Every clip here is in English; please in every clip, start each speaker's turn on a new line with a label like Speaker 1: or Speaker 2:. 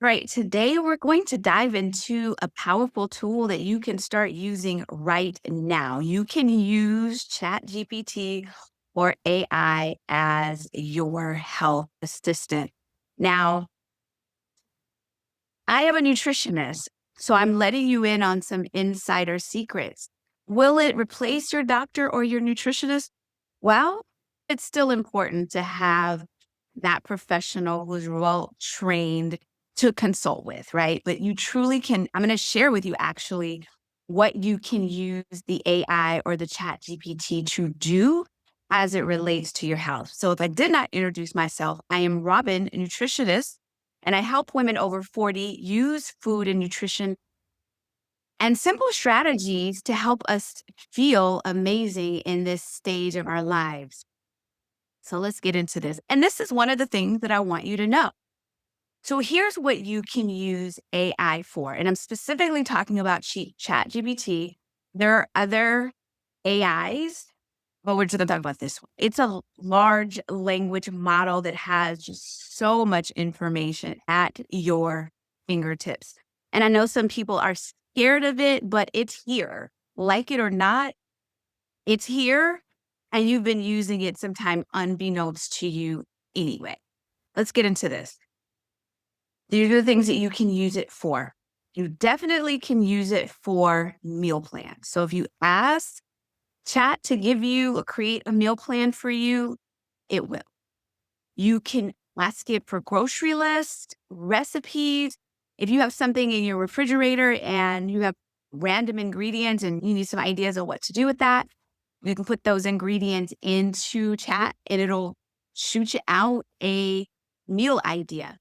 Speaker 1: Right. Today, we're going to dive into a powerful tool that you can start using right now. You can use ChatGPT or AI as your health assistant. Now, I am a nutritionist, so I'm letting you in on some insider secrets. Will it replace your doctor or your nutritionist? Well, it's still important to have that professional who's well trained to consult with, right? But you truly can. I'm going to share with you actually what you can use the AI or the Chat GPT to do as it relates to your health. So, if I did not introduce myself, I am Robin, a nutritionist, and I help women over 40 use food and nutrition and simple strategies to help us feel amazing in this stage of our lives. So let's get into this. And this is one of the things that I want you to know. So here's what you can use AI for. And I'm specifically talking about ChatGPT. There are other AIs, but we're just going to talk about this one. It's a large language model that has just so much information at your fingertips. And I know some people are scared of it, but it's here. Like it or not, it's here, and you've been using it sometime unbeknownst to you anyway. Let's get into this. These are the things that you can use it for. You definitely can use it for meal plans. So if you ask Chat to give you or create a meal plan for you, it will. You can ask it for grocery lists, recipes. If you have something in your refrigerator and you have random ingredients and you need some ideas of what to do with that, you can put those ingredients into Chat and it'll shoot you out a meal idea.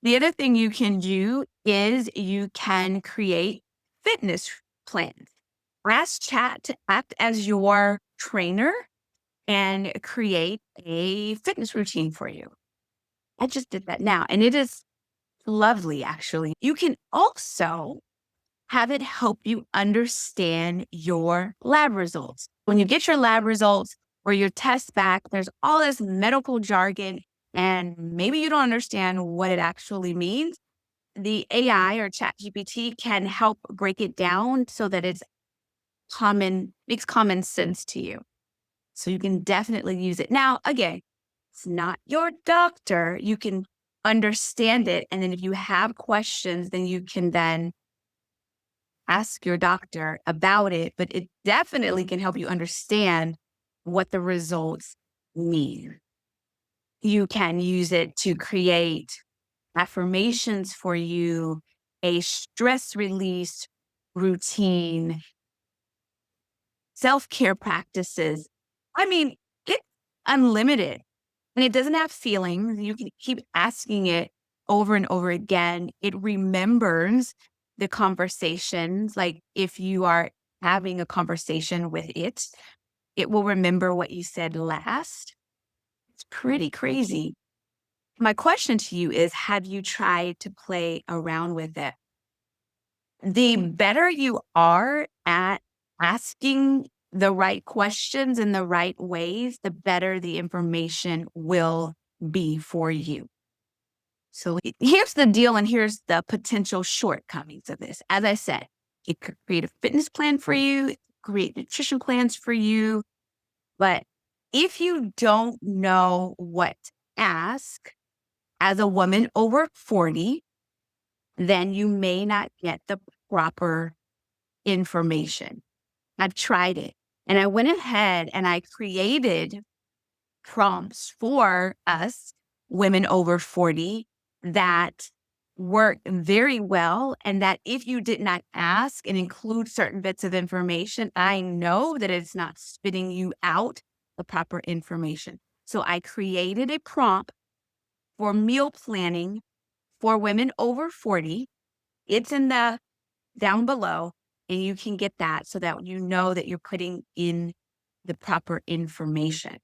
Speaker 1: The other thing you can do is you can create fitness plans. Ask Chat to act as your trainer and create a fitness routine for you. I just did that now, and it is lovely, actually. You can also have it help you understand your lab results. When you get your lab results or your tests back, there's all this medical jargon, and maybe you don't understand what it actually means. The AI or ChatGPT can help break it down so that it's makes common sense to you. So you can definitely use it. Now, again, it's not your doctor. You can understand it. And then if you have questions, then you can then ask your doctor about it. But it definitely can help you understand what the results mean. You can use it to create affirmations for you, a stress release routine, self-care practices. I mean, it's unlimited and it doesn't have feelings. You can keep asking it over and over again. It remembers the conversations. Like if you are having a conversation with it, it will remember what you said last. It's pretty crazy. My question to you is, have you tried to play around with it? The better you are at asking the right questions in the right ways, the better the information will be for you. So here's the deal, and here's the potential shortcomings of this. As I said, it could create a fitness plan for you, it could create nutrition plans for you. But if you don't know what to ask as a woman over 40, then you may not get the proper information. I've tried it. And I went ahead and I created prompts for us women over 40 that work very well. And that if you did not ask and include certain bits of information, I know that it's not spitting you out the proper information. So I created a prompt for meal planning for women over 40. It's in the down below, and you can get that so that you know that you're putting in the proper information.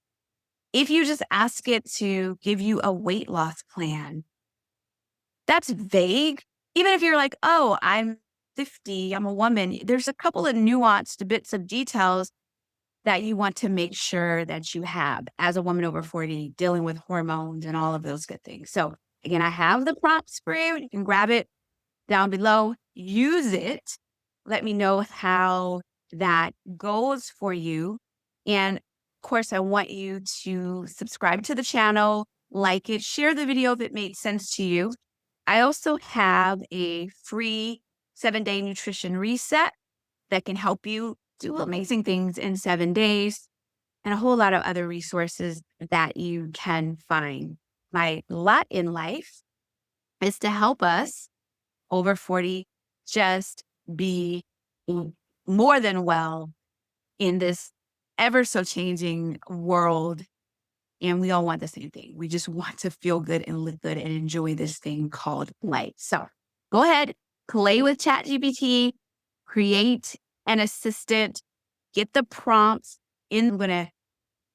Speaker 1: If you just ask it to give you a weight loss plan, that's vague. Even if you're like, oh, I'm 50, I'm a woman, there's a couple of nuanced bits of details that you want to make sure that you have as a woman over 40 dealing with hormones and all of those good things. So Again, I have the prompts for you. You can grab it down below, use it. Let me know how that goes for you. And of course, I want you to subscribe to the channel, like it, share the video if it made sense to you. I also have a free 7-day nutrition reset that can help you do amazing things in 7 days, and a whole lot of other resources that you can find. My lot in life is to help us over 40 just be more than well in this ever so changing world. And we all want the same thing. We just want to feel good and live good and enjoy this thing called life. So go ahead, play with ChatGPT, create an assistant, get the prompts in. I'm going to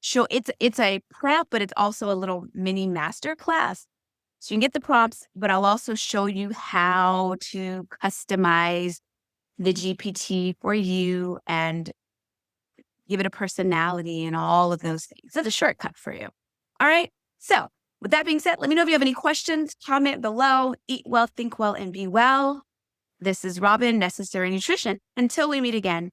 Speaker 1: show it's a prep, but it's also a little mini master class. So you can get the prompts, but I'll also show you how to customize the GPT for you and give it a personality and all of those things. That's a shortcut for you. All right. So with that being said, let me know if you have any questions, comment below. Eat well, think well, and be well. This is Robin, Necessary Nutrition. Until we meet again.